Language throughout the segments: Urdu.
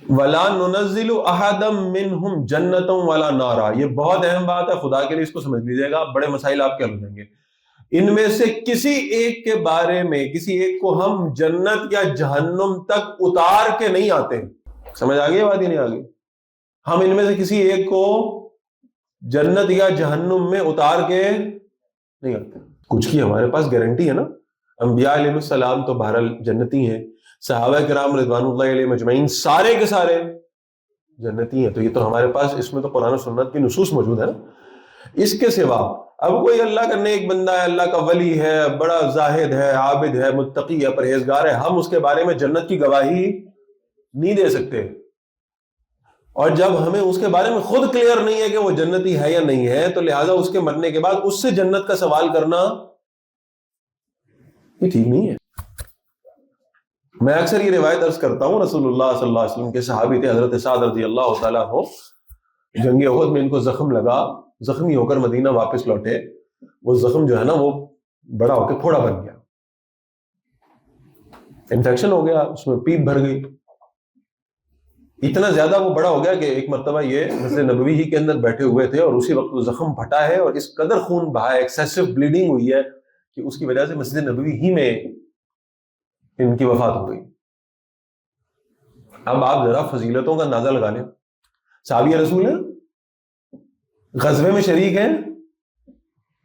وَلَا نُنَزِّلُ أَحَدًا مِّنْهُمْ جَنَّةً وَلَا نَارًا. یہ بہت اہم بات ہے، خدا کے لیے اس کو سمجھ لیجیے گا، بڑے مسائل آپ کے حل ہو جائیں گے. ان میں سے کسی ایک کے بارے میں، کسی ایک کو ہم جنت یا جہنم تک اتار کے نہیں آتے. سمجھ آ گئی بات یا نہیں آ گئی؟ ہم ان میں سے کسی ایک کو جنت یا جہنم میں اتار کے نہیں آتے. کچھ کی ہمارے پاس گارنٹی ہے نا. انبیاء علیہ السلام تو بہرحال جنتی ہیں، صحابہ کرام رضوان اللہ علیہ مجمعین سارے کے سارے جنتی ہیں. تو یہ تو ہمارے پاس اس میں تو قرآن و سنت کی نصوص موجود ہے نا. اس کے سوا اب کوئی اللہ کا نیک بندہ ہے، اللہ کا ولی ہے، بڑا زاہد ہے، عابد ہے، متقی ہے، پرہیزگار ہے، ہم اس کے بارے میں جنت کی گواہی نہیں دے سکتے. اور جب ہمیں اس کے بارے میں خود کلیئر نہیں ہے کہ وہ جنتی ہے یا نہیں ہے، تو لہٰذا اس کے مرنے کے بعد اس سے جنت کا سوال کرنا یہ ٹھیک نہیں ہے. میں اکثر یہ روایت عرض کرتا ہوں، رسول اللہ صلی اللہ علیہ وسلم کے صحابی تھے حضرت سعد رضی اللہ تعالیٰ عنہ. جنگ احد میں ان کو زخم لگا، زخمی ہو کر مدینہ واپس لوٹے. وہ زخم جو ہے نا وہ بڑا ہو کے پھوڑا بن گیا، انفیکشن ہو گیا، اس میں پیپ بھر گئی. اتنا زیادہ وہ بڑا ہو گیا کہ ایک مرتبہ یہ مسجد نبوی ہی کے اندر بیٹھے ہوئے تھے اور اسی وقت وہ زخم پھٹا ہے اور اس قدر خون بہا ہے، ایکسیسو بلیڈنگ ہوئی ہے کہ اس کی وجہ سے مسجد نبوی ہی میں ان کی وفات ہو گئی. اب آپ ذرا فضیلتوں کا اندازہ لگا لیں. صحابی رسول ہیں، غزوے میں شریک ہیں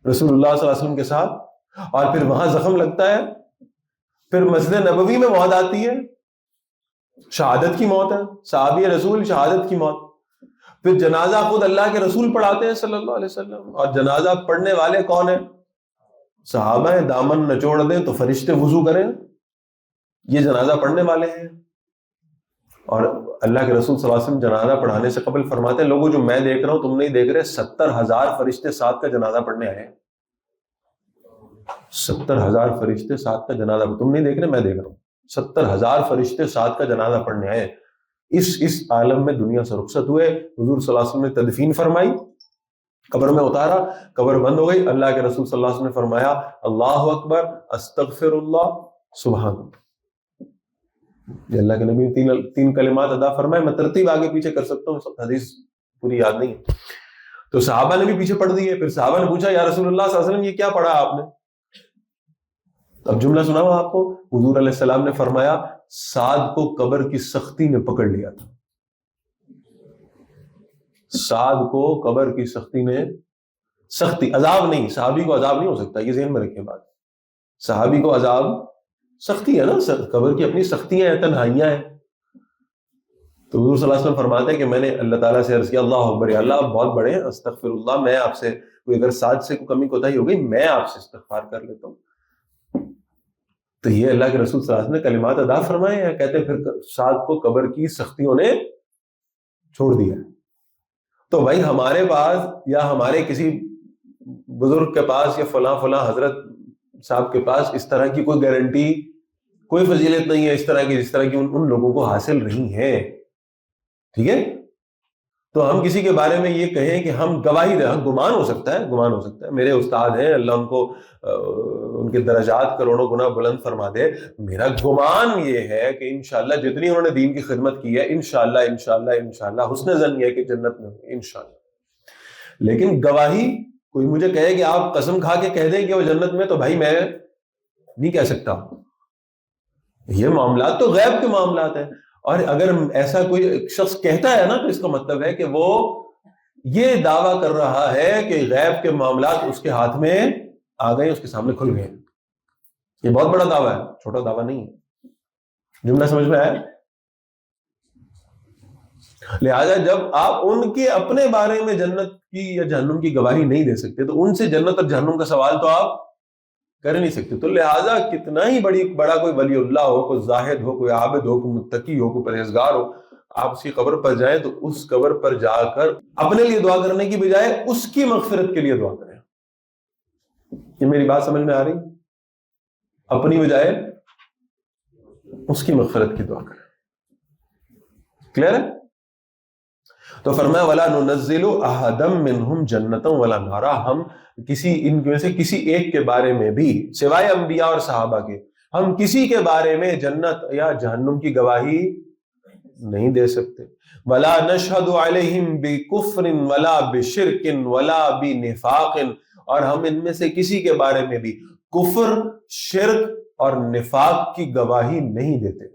رسول اللہ صلی اللہ علیہ وسلم کے ساتھ، اور پھر وہاں زخم لگتا ہے، پھر مسجد نبوی میں موت آتی ہے، شہادت کی موت ہے، صحابی رسول شہادت کی موت. پھر جنازہ خود اللہ کے رسول پڑھاتے ہیں صلی اللہ علیہ وسلم، اور جنازہ پڑھنے والے کون ہیں؟ صحابہ ہیں. دامن نچوڑ دیں تو فرشتے وضو کریں، یہ جنازہ پڑھنے والے ہیں. اور اللہ کے رسول صلی اللہ علیہ وسلم جنازہ پڑھانے سے قبل فرماتے ہیں، لوگوں جو میں دیکھ رہا ہوں تم نہیں دیکھ رہے، 70,000 فرشتے ساتھ کا جنازہ پڑھنے آئے. 70,000 فرشتے ساتھ کا جنازہ، تم نہیں دیکھ رہے میں دیکھ رہا ہوں. 70,000 فرشتے ساتھ کا جنازہ پڑھنے آئے. اس عالم میں دنیا سے رخصت ہوئے. حضور صلی اللہ علیہ وسلم نے تدفین فرمائی، قبر میں اتارا، قبر بند ہو گئی. اللہ کے رسول صلی اللہ علیہ وسلم نے فرمایا اللہ اکبر، استغفر اللہ، سبحان اللہ. یہ اللہ کے نبی نے تین کلمات ادا فرمائے. میں ترتیب آگے پیچھے کر سکتا ہوں، سب حدیث پوری یاد نہیں ہے. تو صحابہ نے بھی پیچھے پڑھ دیے. پھر صحابہ نے پوچھا یا رسول اللہ صلی اللہ علیہ وسلم یہ کیا پڑھا آپ نے؟ اب جملہ سنا ہوا آپ کو. حضور علیہ السلام نے فرمایا سعد کو قبر کی سختی نے پکڑ لیا تھا. سعد کو قبر کی سختی نے، سختی عذاب نہیں، صحابی کو عذاب نہیں ہو سکتا، یہ ذہن میں رکھیں بات. صحابی کو عذاب سختی ہے نا، قبر کی اپنی سختیاں ہیں، تنہائیاں ہیں. تو حضور صلی اللہ علیہ وسلم فرماتے ہیں کہ میں نے اللہ تعالیٰ سے عرض کیا اللہ اکبر، یا اللہ آپ بہت بڑے ہیں، استغفر اللہ، میں آپ سے کوئی اگر سعد سے کوئی کمی کوتاہی ہو گئی میں آپ سے استغفار کر لیتا ہوں. تو یہ اللہ کے رسول صلی اللہ علیہ وسلم نے کلمات ادا فرمائے ہیں. کہتے ہیں پھر سعد کو قبر کی سختیوں نے چھوڑ دیا. تو بھائی ہمارے پاس یا ہمارے کسی بزرگ کے پاس یا فلاں حضرت صاحب کے پاس اس طرح کی کوئی گارنٹی، کوئی فضیلت نہیں ہے اس طرح کی جس طرح کی ان لوگوں کو حاصل رہی ہے. ٹھیک ہے؟ تو ہم کسی کے بارے میں یہ کہیں کہ ہم گواہی دیں، گمان ہو سکتا ہے. میرے استاد ہیں، اللہ ان کو ان کے درجات کروڑوں گنا بلند فرما دے. میرا گمان یہ ہے کہ انشاءاللہ جتنی انہوں نے دین کی خدمت کی ہے انشاءاللہ حسن ظن یہ ہے کہ جنت میں انشاءاللہ. لیکن گواہی کوئی مجھے کہے کہ آپ قسم کھا کے کہہ دیں کہ وہ جنت میں، تو بھائی میں نہیں کہہ سکتا. یہ معاملات تو غیب کے معاملات ہیں. اور اگر ایسا کوئی شخص کہتا ہے نا تو اس کا مطلب ہے کہ وہ یہ دعویٰ کر رہا ہے کہ غیب کے معاملات اس کے ہاتھ میں آ گئے، اس کے سامنے کھل گئے. یہ بہت بڑا دعویٰ ہے، چھوٹا دعویٰ نہیں ہے. جملہ سمجھ میں آیا؟ لہذا جب آپ ان کے اپنے بارے میں جنت کی یا جہنم کی گواہی نہیں دے سکتے تو ان سے جنت اور جہنم کا سوال تو آپ کر نہیں سکتے. تو لہٰذا کتنا ہی بڑا کوئی ولی اللہ ہو، کوئی زاہد ہو، کوئی عابد ہو، کوئی متقی ہو، کوئی پرہیزگار ہو، آپ اس کی قبر پر جائیں تو اس قبر پر جا کر اپنے لیے دعا کرنے کی بجائے اس کی مغفرت کے لیے دعا کریں. یہ میری بات سمجھ میں آ رہی؟ اپنی بجائے اس کی مغفرت کی دعا کریں. کلیئر ہے؟ تو فرمایا وَلَا نُنَزِّلُ أَحَدًا مِّنْهُمْ جَنَّةً وَلَا نَارًا، ہم ان میں سے کسی ایک کے بارے میں بھی سوائے انبیاء اور صحابہ کے، ہم کسی کے بارے میں جنت یا جہنم کی گواہی نہیں دے سکتے. ولا نشهد علیہم بکفر ولا بشرک ولا بنفاق، اور ہم ان میں سے کسی کے بارے میں بھی کفر، شرک اور نفاق کی گواہی نہیں دیتے.